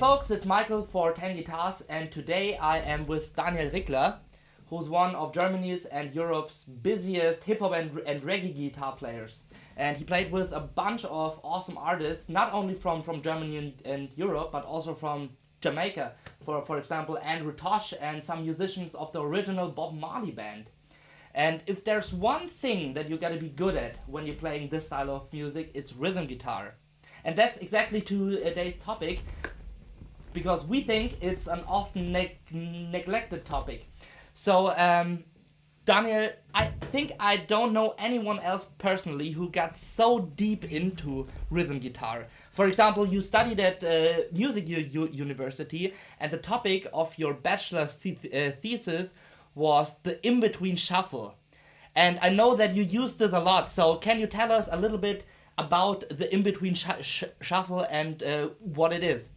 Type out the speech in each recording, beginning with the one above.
folks, it's Michael for 10 Guitars, and today I am with Daniel Rickler, who's one of Germany's and Europe's busiest hip-hop and reggae guitar players. And he played with a bunch of awesome artists, not only from Germany and Europe, but also from Jamaica. For example, Andrew Tosh and some musicians of the original Bob Marley band. And if there's one thing that you gotta be good at when you're playing this style of music, it's rhythm guitar. And that's exactly today's topic, because we think it's an often neglected topic. So, Daniel, I think I don't know anyone else personally who got so deep into rhythm guitar. For example, you studied at music university, and the topic of your bachelor's thesis was the Inbetween Shuffle. And I know that you use this a lot, so can you tell us a little bit about the Inbetween Shuffle and what it is?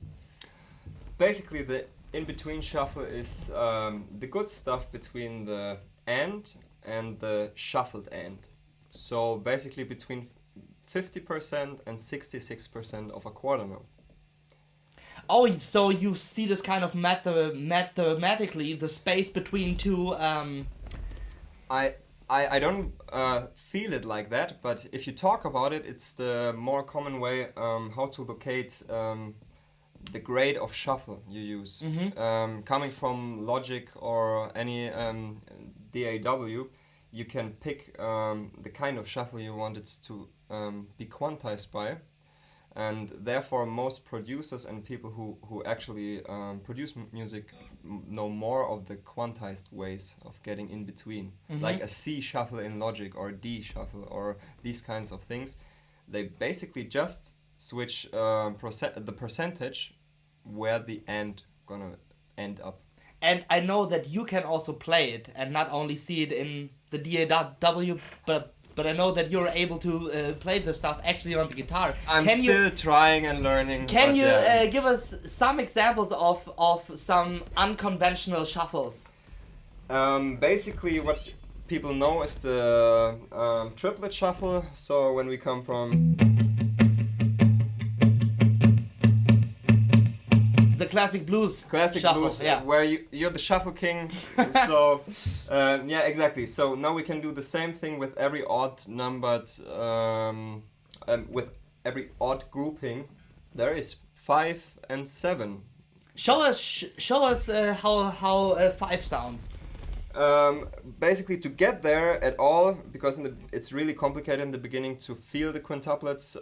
Basically, the in-between shuffle is the good stuff between the end and the shuffled end. So basically between 50% and 66% of a quarter note. Oh, so you see this kind of mathematically, the space between two... I don't feel it like that, but if you talk about it, it's the more common way how to locate the grade of shuffle you use. Mm-hmm. Coming from Logic or any DAW, you can pick the kind of shuffle you want it to be quantized by, and therefore most producers and people who actually produce music know more of the quantized ways of getting in between. Mm-hmm. Like a C shuffle in Logic or a D shuffle or these kinds of things. They basically just switch the percentage where the end gonna end up. And I know that you can also play it and not only see it in the DAW, but I know that you're able to play the stuff actually on the guitar. I'm still trying and learning. Can you give us some examples of some unconventional shuffles? Basically what people know is the triplet shuffle. So when we come from... The classic blues shuffle, blues, yeah. Where you're the shuffle king. So yeah, exactly. So now we can do the same thing with every odd numbered, with every odd grouping. There is 5 and 7. Show us how 5 sounds. Basically, to get there at all, because it's really complicated in the beginning to feel the quintuplets.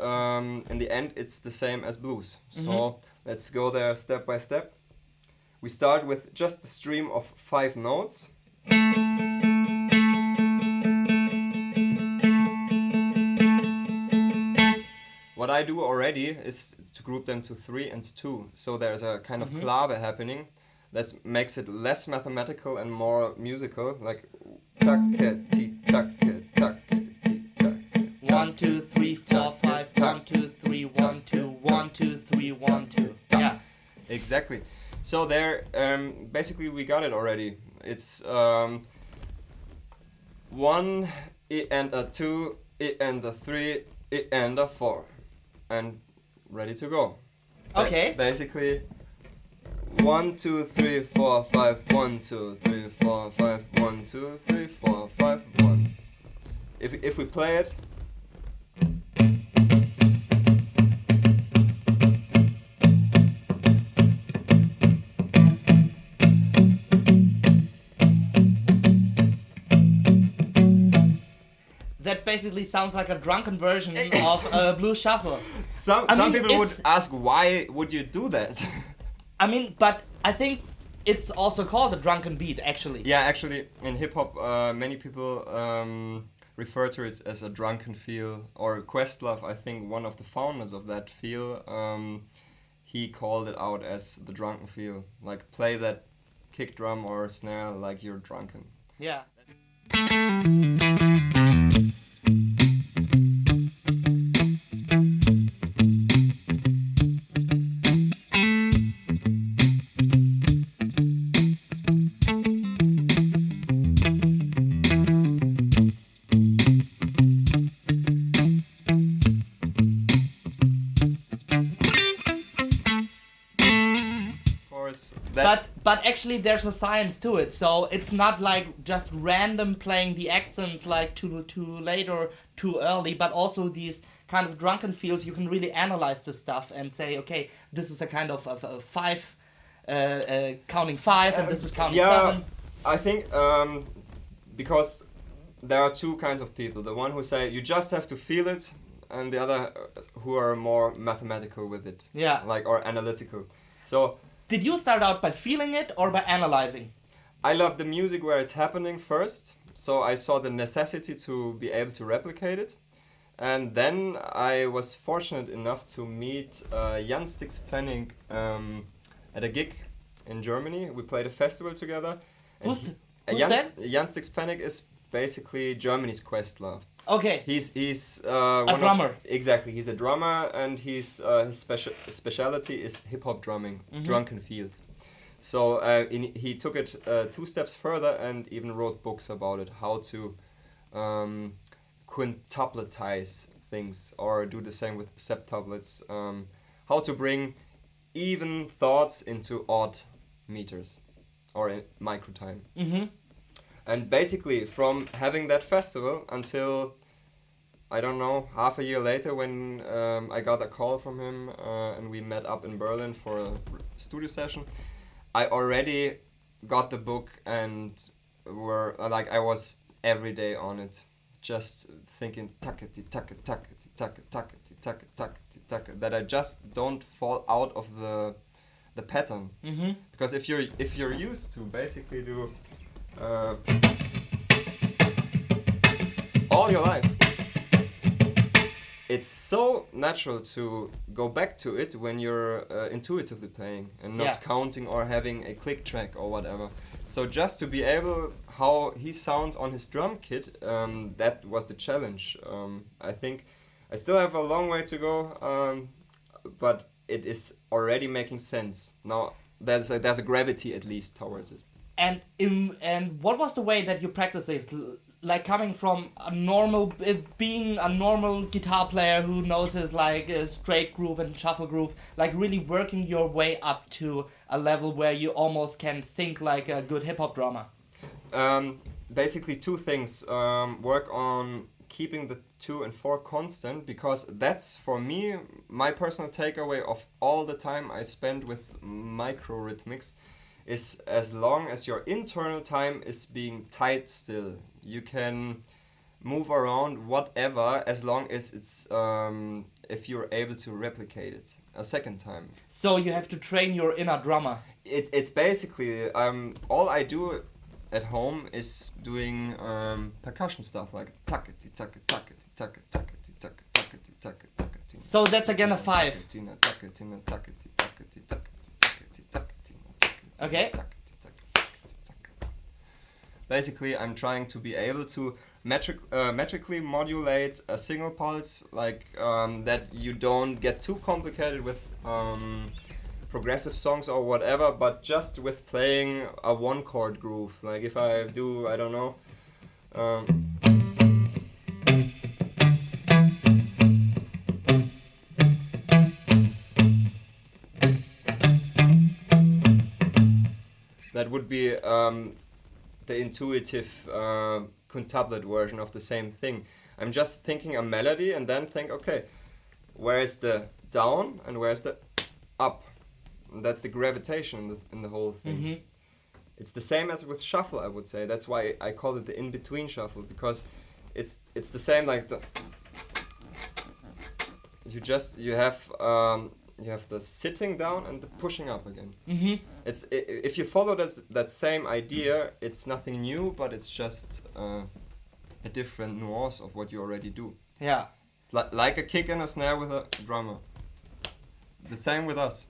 In the end, it's the same as blues. Mm-hmm. So let's go there step by step. We start with just the stream of 5 notes. What I do already is to group them to 3 and 2. So there's a kind of clave happening. That makes it less mathematical and more musical, like tuck-a-tee, tuck-a-tuck-a-tee, tuck-a-tuck. 1, 2, 3, 4, 5. 1, 2, 3, 1, 2, 1, 2, 3, 1, 2. Yeah. Exactly. So there, basically we got it already. It's 1, I and a 2, I and a 3, I and a 4, and ready to go. Okay. Basically. 1, 2, 3, 4, 5, 1, 2, 3, 4, 5, 1, 2, 3, 4, 5, 1. If we play it. That basically sounds like a drunken version of a blues shuffle. Some people would ask, why would you do that? I mean, but I think it's also called a drunken beat, actually. Yeah, actually, in hip-hop, many people refer to it as a drunken feel. Or Questlove, I think one of the founders of that feel, he called it out as the drunken feel. Like, play that kick drum or snare like you're drunken. Yeah. but actually there's a science to it. So it's not like just random playing the accents like too late or too early, but also these kind of drunken feels. You can really analyze the stuff and say, okay, this is a kind of a five, counting five, and this is counting seven. I think because there are two kinds of people. The one who say you just have to feel it, and the other who are more mathematical with it. Yeah. Like, or analytical. So did you start out by feeling it or by analyzing? I love the music where it's happening first, so I saw the necessity to be able to replicate it. And then I was fortunate enough to meet Jan Stix-Pfennig at a gig in Germany. We played a festival together. Who's that? Jan Stix-Pfennig is basically Germany's Questlove. Okay. He's a drummer. Exactly, he's a drummer, and his specialty is hip-hop drumming, Drunken Feel. So he took it 2 steps further and even wrote books about it, how to quintupletize things, or do the same with septuplets, how to bring even thoughts into odd meters, or in microtime. And basically, from having that festival until, I don't know, half a year later, when I got a call from him and we met up in Berlin for a studio session, I already got the book and I was every day on it, just thinking tackety tackety tackety tackety tackety tackety tackety, that I just don't fall out of the pattern. Because if you're used to basically do all your life, it's so natural to go back to it when you're intuitively playing and not counting or having a click track or whatever. So just to be able, how he sounds on his drum kit, that was the challenge. I think I still have a long way to go, but it is already making sense. Now there's a gravity at least towards it. And what was the way that you practiced this? Like coming from being a normal guitar player who knows his like straight groove and shuffle groove, like really working your way up to a level where you almost can think like a good hip hop drummer. Basically 2 things. Work on keeping the 2 and 4 constant, because that's for me my personal takeaway of all the time I spend with micro rhythmics. Is as long as your internal time is being tight still, you can move around whatever, as long as it's if you're able to replicate it a second time. So you have to train your inner drummer. It's basically all I do at home is doing percussion stuff like tackety tackety tackety tackety tackety tackety tackety tackety. So that's again a 5. Okay. Basically, I'm trying to be able to metrically modulate a single pulse, like that you don't get too complicated with progressive songs or whatever, but just with playing a 1-chord groove. Like if I do, I don't know. That would be the intuitive quintuplet version of the same thing. I'm just thinking a melody and then think, okay, where is the down and where's the up? And that's the gravitation in the whole thing. It's the same as with shuffle, I would say. That's why I call it the Inbetween Shuffle, because it's the same like you have the sitting down and the pushing up again. If you follow that same idea, it's nothing new, but it's just a different nuance of what you already do. Yeah. Like a kick and a snare with a drummer. The same with us.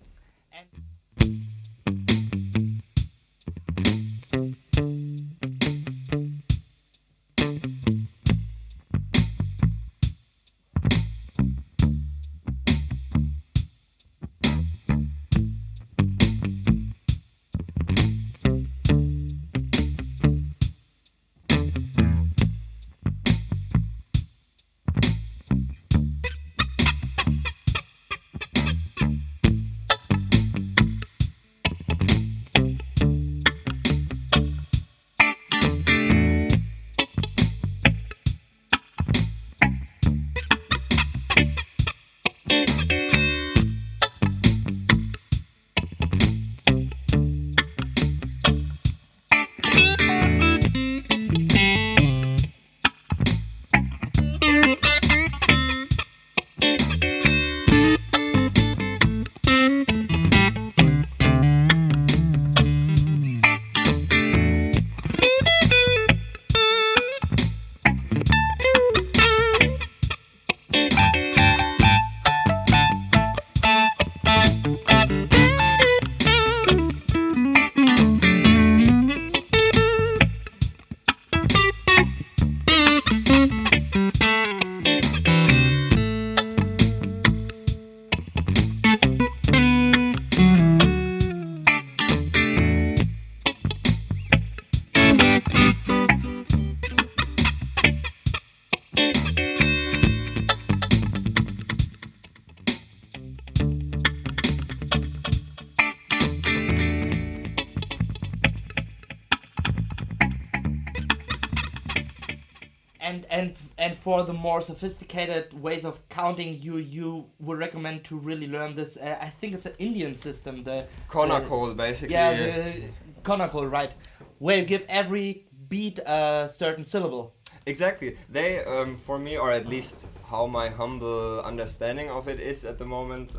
And for the more sophisticated ways of counting, you would recommend to really learn this. I think it's an Indian system. The Konnakol, basically. Yeah, the Konnakol, right? Where you give every beat a certain syllable. Exactly. They, for me, or at least how my humble understanding of it is at the moment,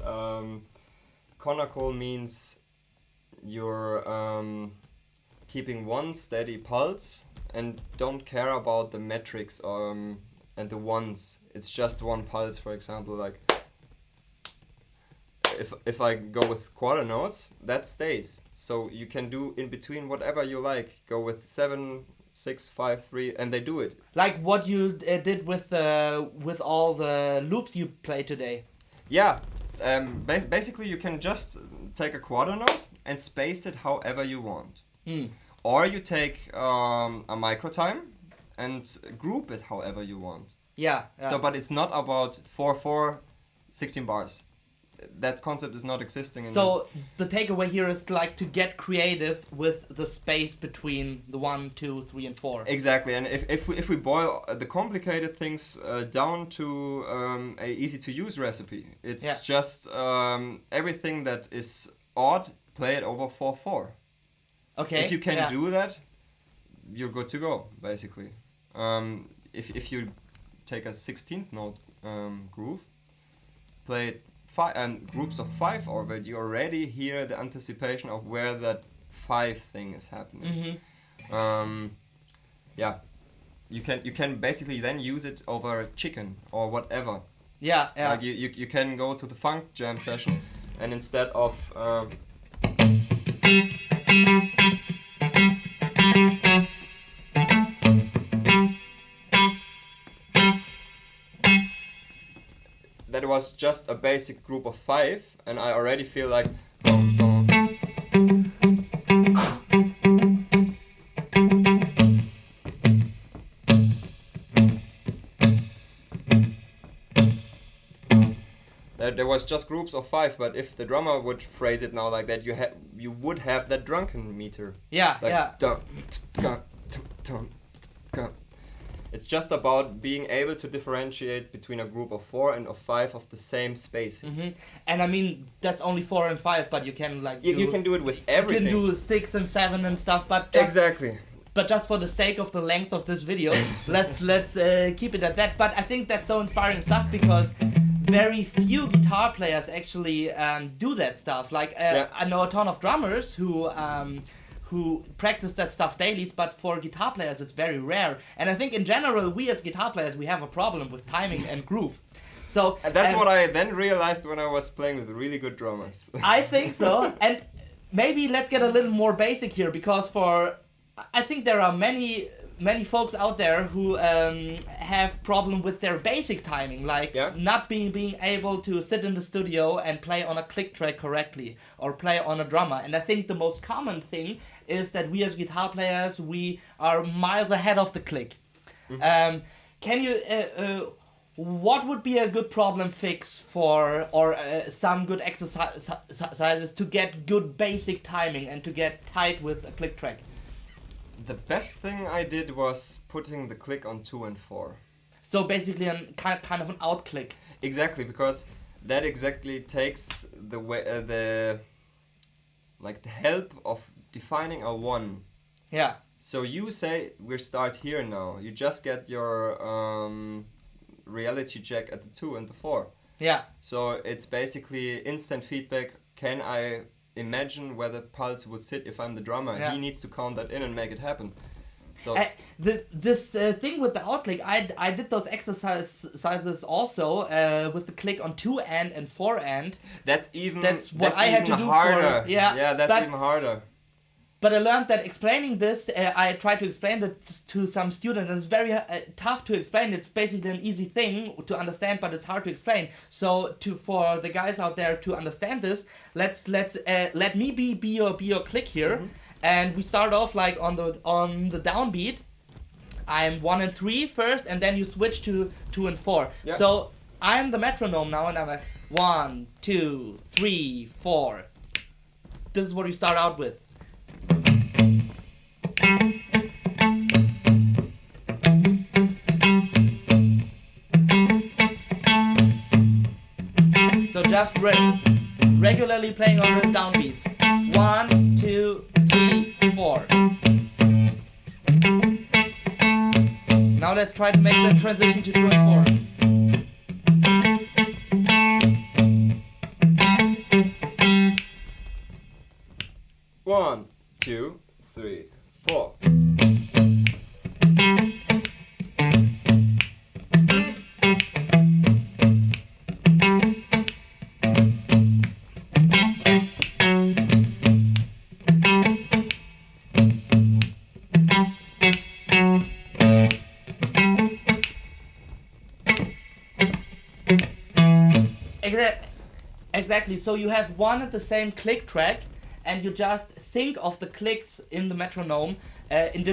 Konnakol means you're keeping one steady pulse and don't care about the metrics and the ones. It's just one pulse, for example, like if I go with quarter notes, that stays. So you can do in between whatever you like. Go with 7, 6, 5, 3, and they do it. Like what you did with all the loops you played today. Yeah, basically you can just take a quarter note and space it however you want. Or you take a micro time and group it however you want. Yeah. So, but it's not about 4/4, 16 bars. That concept is not existing. So the takeaway here is like to get creative with the space between the 1, 2, 3, and 4. Exactly, and if we boil the complicated things down to a easy to use recipe, it's just everything that is odd, play it over 4/4. Okay. If you can do that, you're good to go. Basically, if you take a 16th note groove, play it groups of 5 over it, you already hear the anticipation of where that 5 thing is happening. You can basically then use it over chicken or whatever. Yeah. Like you can go to the funk jam session and instead of that was just a basic group of 5, and I already feel like there was just groups of 5, but if the drummer would phrase it now like that, you would have that drunken meter. Yeah, like, yeah. It's just about being able to differentiate between a group of 4 and of 5 of the same spacing. And I mean, that's only 4 and 5, but you can like you can do it with everything. You can do 6 and 7 and stuff, but exactly. But just for the sake of the length of this video, let's keep it at that. But I think that's so inspiring stuff because very few guitar players actually do that stuff. Like I know a ton of drummers who practice that stuff daily, but for guitar players it's very rare. And I think in general we as guitar players we have a problem with timing and groove. So and that's what I then realized when I was playing with really good drummers. I think so. And maybe let's get a little more basic here, because I think there are many folks out there who have problem with their basic timing, like not being able to sit in the studio and play on a click track correctly or play on a drummer. And I think the most common thing is that we as guitar players, we are miles ahead of the click. Can you what would be a good problem fix for, or some good exercises to get good basic timing and to get tight with a click track? The best thing I did was putting the click on 2 and 4. So basically a kind of an outclick. Exactly, because that exactly takes the way the help of defining a 1. Yeah. So you say we start here now. You just get your reality check at the 2 and the 4. Yeah. So it's basically instant feedback. Can I imagine where the pulse would sit if I'm the drummer? He needs to count that in and make it happen. So this thing with the outclick, I did those exercises also with the click on 2 and 4 and. That's what I had to do harder. That's even harder. But I learned that explaining this, I tried to explain that to some students, and it's very tough to explain. It's basically an easy thing to understand, but it's hard to explain. So for the guys out there to understand this, let me be your click here, and we start off like on the downbeat. I'm 1 and 3 first, and then you switch to 2 and 4. Yeah. So I'm the metronome now, and I'm like 1, 2, 3, 4. This is what you start out with. just regularly playing on the downbeats. 1, 2, 3, 4. Now let's try to make the transition to 2 and 4. 1, 2, 3, 4. Exactly, so you have one and the same click track, and you just think of the clicks in the metronome in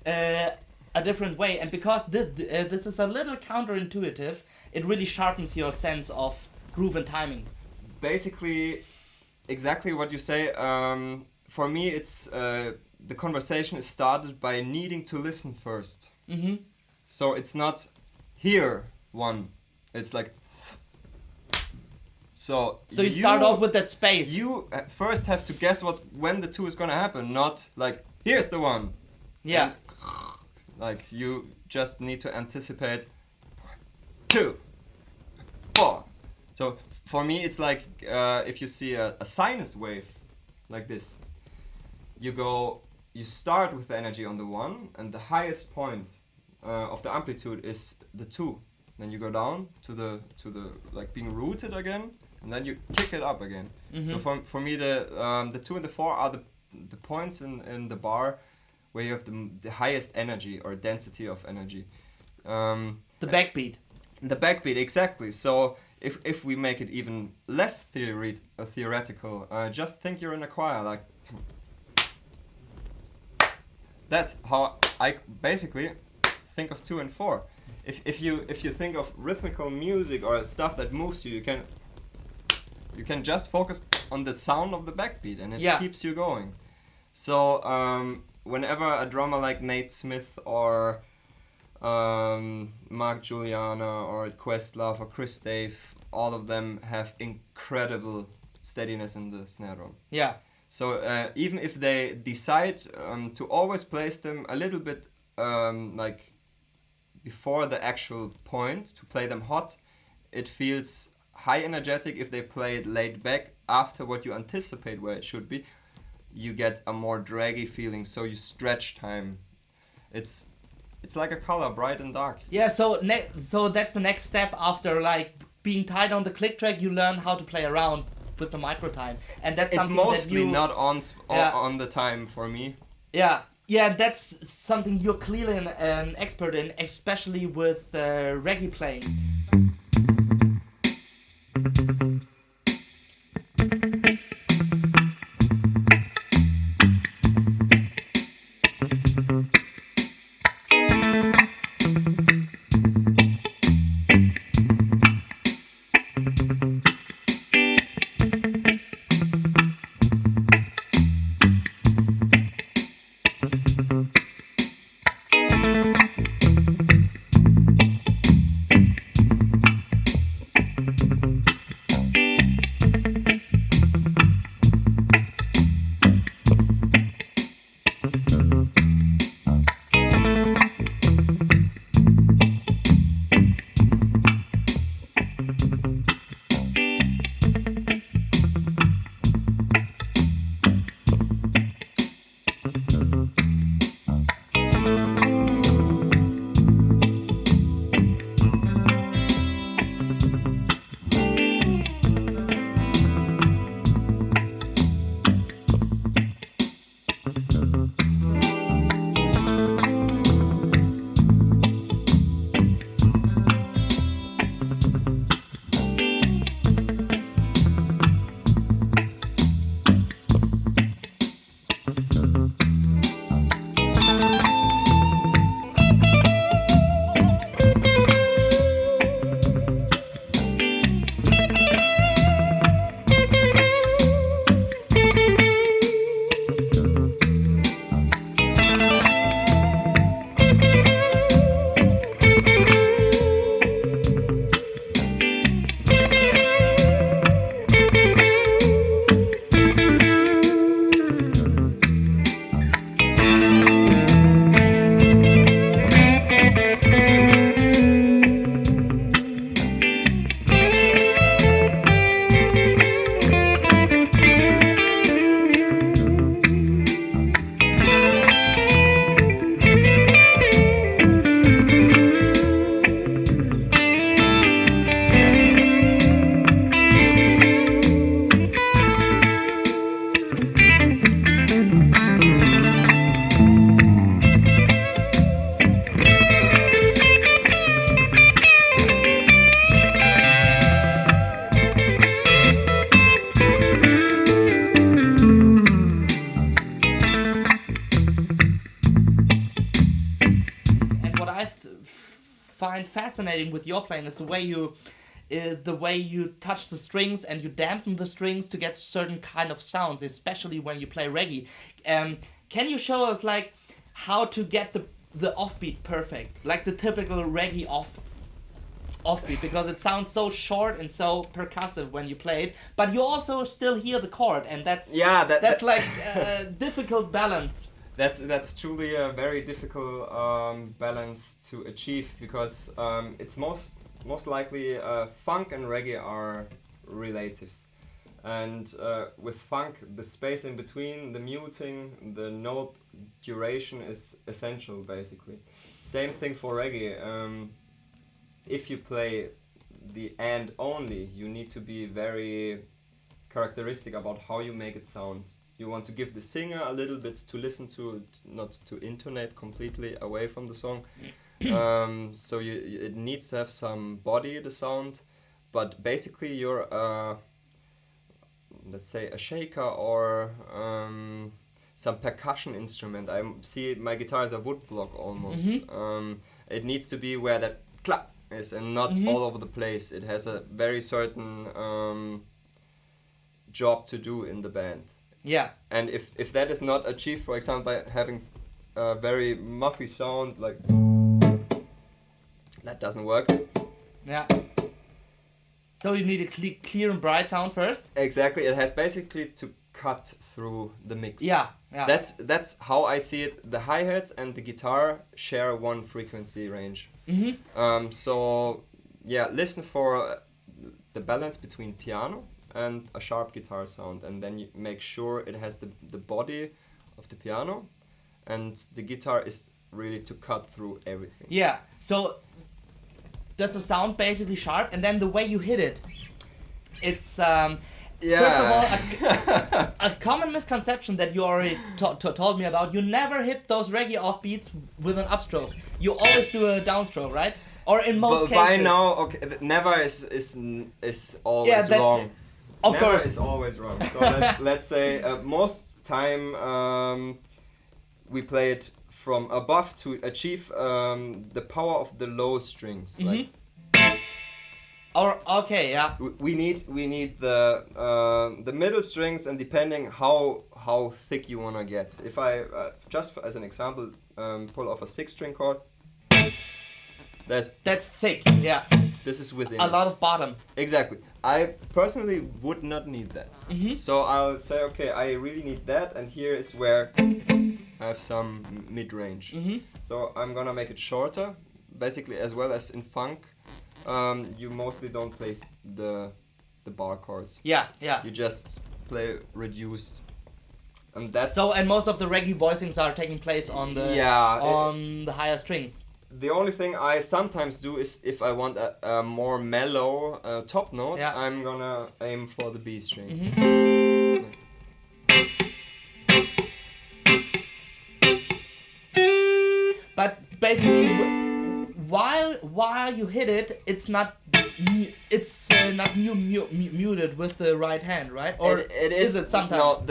a different way. And because this is a little counterintuitive, it really sharpens your sense of groove and timing. Basically, exactly what you say. For me, it's the conversation is started by needing to listen first. Mm-hmm. So it's not here one. It's like. So you start off with that space. You first have to guess when the 2 is gonna happen, not like here's the 1. Yeah. And, like you just need to anticipate 2, 4. So for me, it's like if you see a sinus wave like this, you start with the energy on the 1, and the highest point of the amplitude is the 2. Then you go down to the like being rooted again. And then you kick it up again. Mm-hmm. So for me, the 2 and the 4 are the points in the bar where you have the highest energy or density of energy. The backbeat. The backbeat, exactly. So if we make it even less theoretical, just think you're in a choir. Like that's how I basically think of 2 and 4. If you think of rhythmical music or stuff that moves you, you can just focus on the sound of the backbeat, and it keeps you going. So whenever a drummer like Nate Smith or Mark Juliana or Questlove or Chris Dave, all of them have incredible steadiness in the snare drum. Yeah. So even if they decide to always place them a little bit like before the actual point, to play them hot, it feels high energetic. If they play it laid back after what you anticipate where it should be, you get a more draggy feeling, so you stretch time. It's like a color, bright and dark. Yeah, so that's the next step after like being tied on the click track. You learn how to play around with the micro time, and that's something mostly that not on the time for me. Yeah, that's something you're clearly an expert in, especially with reggae playing. find fascinating with your playing is the way you touch the strings and you dampen the strings to get certain kind of sounds, especially when you play reggae. Can you show us like how to get the offbeat perfect, like the typical reggae offbeat, because it sounds so short and so percussive when you play it, but you also still hear the chord, and that's like a difficult balance. That's truly a very difficult balance to achieve, because it's most likely funk and reggae are relatives, and with funk the space in between, the muting, the note duration is essential basically. Same thing for reggae. If you play the and only, you need to be very characteristic about how you make it sound. You want to give the singer a little bit to listen to, not to intonate completely away from the song. So it needs to have some body, the sound, but basically you're let's say a shaker or some percussion instrument. I see my guitar as a wood block almost. It needs to be where that clap is and not all over the place. It has a very certain job to do in the band. Yeah. And if that is not achieved, for example, by having a very muffy sound, like that doesn't work. Yeah. So you need a clear and bright sound first? Exactly. It has basically to cut through the mix. Yeah. That's how I see it. The hi-hats and the guitar share one frequency range. So yeah, listen for the balance between piano and a sharp guitar sound, and then you make sure it has the body of the piano, and the guitar is really to cut through everything. Yeah, so that's a sound basically sharp, and then the way you hit it, it's first of all a common misconception that you already told me about. You never hit those reggae offbeats with an upstroke. You always do a downstroke, right? Or in most cases. By now, okay, never is always wrong. Of course, never is always wrong. So let's say most time we play it from above to achieve the power of the low strings. Like, or okay, yeah. We need the middle strings, and depending how thick you wanna get. If I just as an example pull off a 6-string chord, that's thick. Yeah. This is within a lot of bottom. Exactly. I personally would not need that. So I'll say, okay, I really need that, and here is where I have some mid-range. So I'm gonna make it shorter, basically, as well as in funk. You mostly don't play the bar chords. Yeah. You just play reduced, and that's and most of the reggae voicings are taking place on the higher strings. The only thing I sometimes do is if I want a more mellow top note, I'm gonna aim for the B string. But basically, while you hit it, it's not muted with the right hand, right? Or it is it sometimes? No,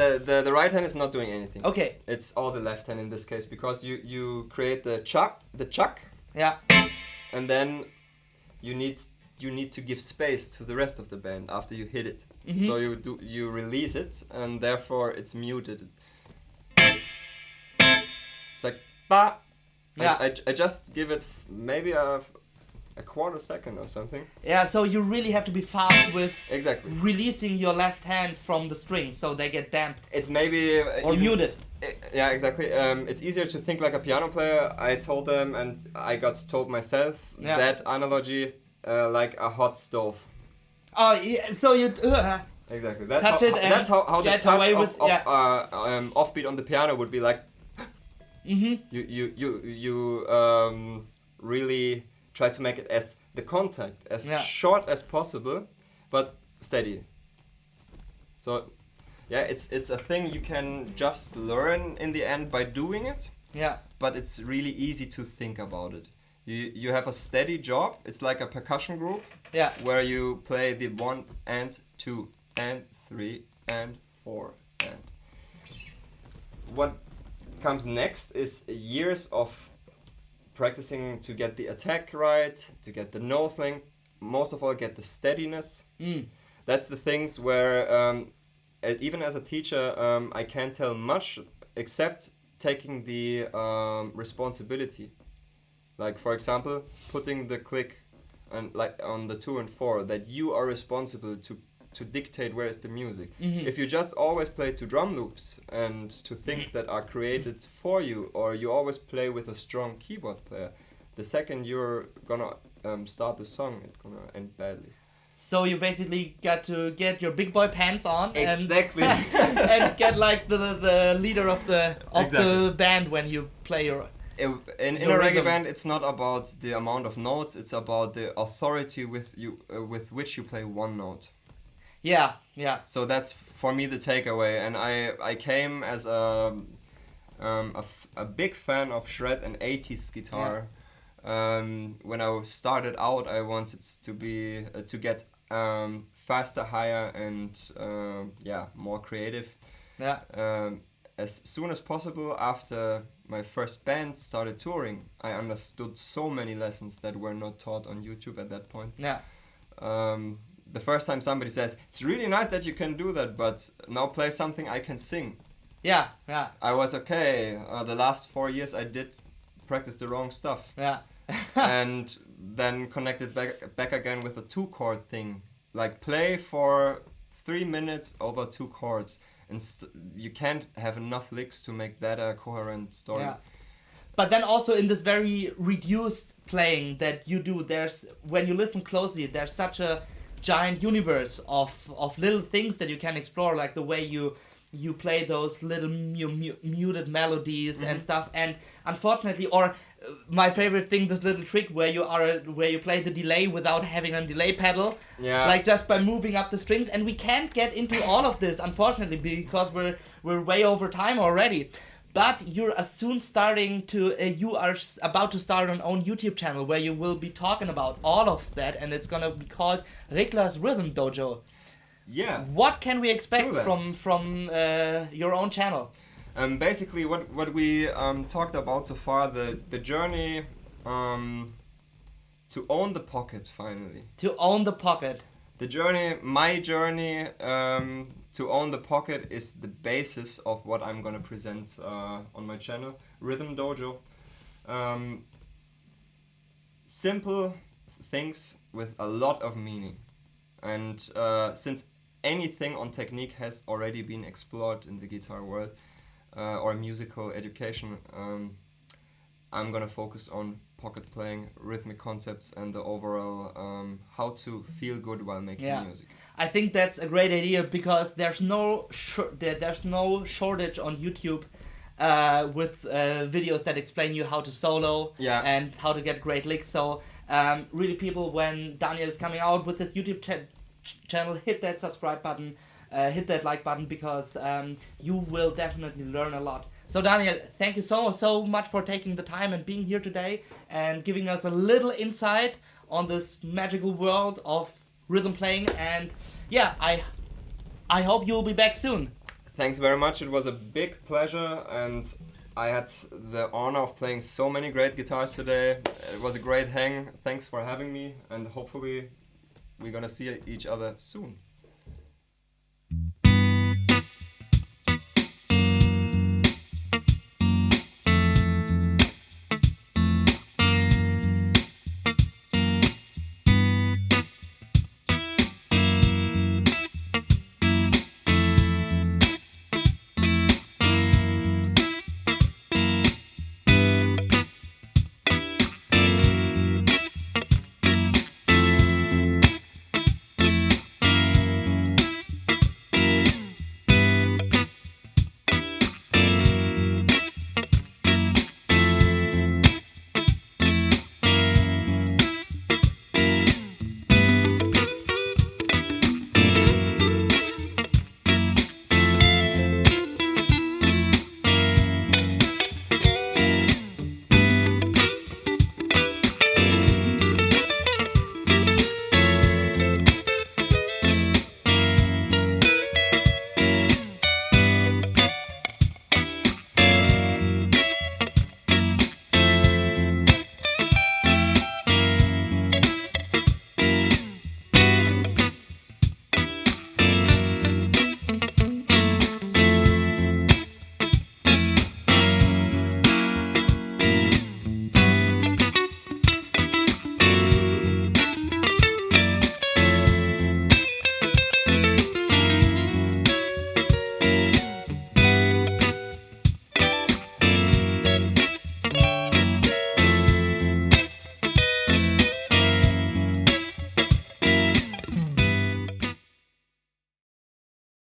the right hand is not doing anything. Okay. It's all the left hand in this case, because you create the chuck. Yeah. And then you need to give space to the rest of the band after you hit it. So you release it, and therefore it's muted. It's like ba. Yeah. I just give it maybe a quarter second or something. Yeah, so you really have to be fast with releasing your left hand from the strings so they get damped. It's maybe or muted. Yeah, exactly. It's easier to think like a piano player. I told them, and I got told myself that analogy, like a hot stove. Oh, yeah, so you exactly. That's touch it and that's how the touch away of offbeat on the piano would be like. You really try to make it as the contact as short as possible, but steady. So. Yeah, it's a thing you can just learn in the end by doing it. Yeah. But it's really easy to think about it. You have a steady job. It's like a percussion group. Yeah. Where you play the 1 and 2 and 3 and 4 and. What comes next is years of practicing to get the attack right, to get the note length, most of all get the steadiness. That's the things where even as a teacher I can't tell much except taking the responsibility. Like for example, putting the click on the 2 and 4, that you are responsible to dictate where is the music. If you just always play to drum loops and to things that are created for you, or you always play with a strong keyboard player, the second you're gonna start the song, it's gonna end badly. So you basically got to get your big boy pants on Exactly. and get like the leader of the Exactly. band when you play your. In a Your reggae rhythm. band, it's not about the amount of notes; it's about the authority with which you play one note. Yeah. So that's for me the takeaway, and I came as a big fan of shred and 80s guitar. When I started out, I wanted to be to get faster, higher, and more creative. As soon as possible after my first band started touring, I understood so many lessons that were not taught on YouTube at that point. The first time somebody says, it's really nice that you can do that, but now play something I can sing. I was okay. The last 4 years I did practice the wrong stuff. And then connected back again with a 2-chord thing. Like play for 3 minutes over 2 chords. And you can't have enough licks to make that a coherent story. But then also in this very reduced playing that you do, when you listen closely, there's such a giant universe of little things that you can explore, like the way you play those little muted melodies and stuff. And unfortunately, or my favorite thing, this little trick where you play the delay without having a delay pedal, like just by moving up the strings. And we can't get into all of this, unfortunately, because we're way over time already. But you're soon you are about to start an own YouTube channel where you will be talking about all of that, and it's gonna be called Rickler's Rhythm Dojo. What can we expect from your own channel? Basically, what we talked about so far, the journey to own the pocket finally. To own the pocket. My journey to own the pocket is the basis of what I'm gonna present on my channel, Rhythm Dojo. Simple things with a lot of meaning. And since anything on technique has already been explored in the guitar world or musical education, I'm gonna focus on pocket playing, rhythmic concepts, and the overall how to feel good while making music. I think that's a great idea because there's no shortage on YouTube with videos that explain you how to solo and how to get great licks. So really, people, when Daniel is coming out with his YouTube channel, hit that subscribe button, hit that like button, because you will definitely learn a lot. So Daniel, thank you so much for taking the time and being here today and giving us a little insight on this magical world of rhythm playing. And I hope you'll be back soon. Thanks very much. It was a big pleasure, and I had the honor of playing so many great guitars today. It was a great hang. Thanks for having me, and hopefully we're gonna see each other soon.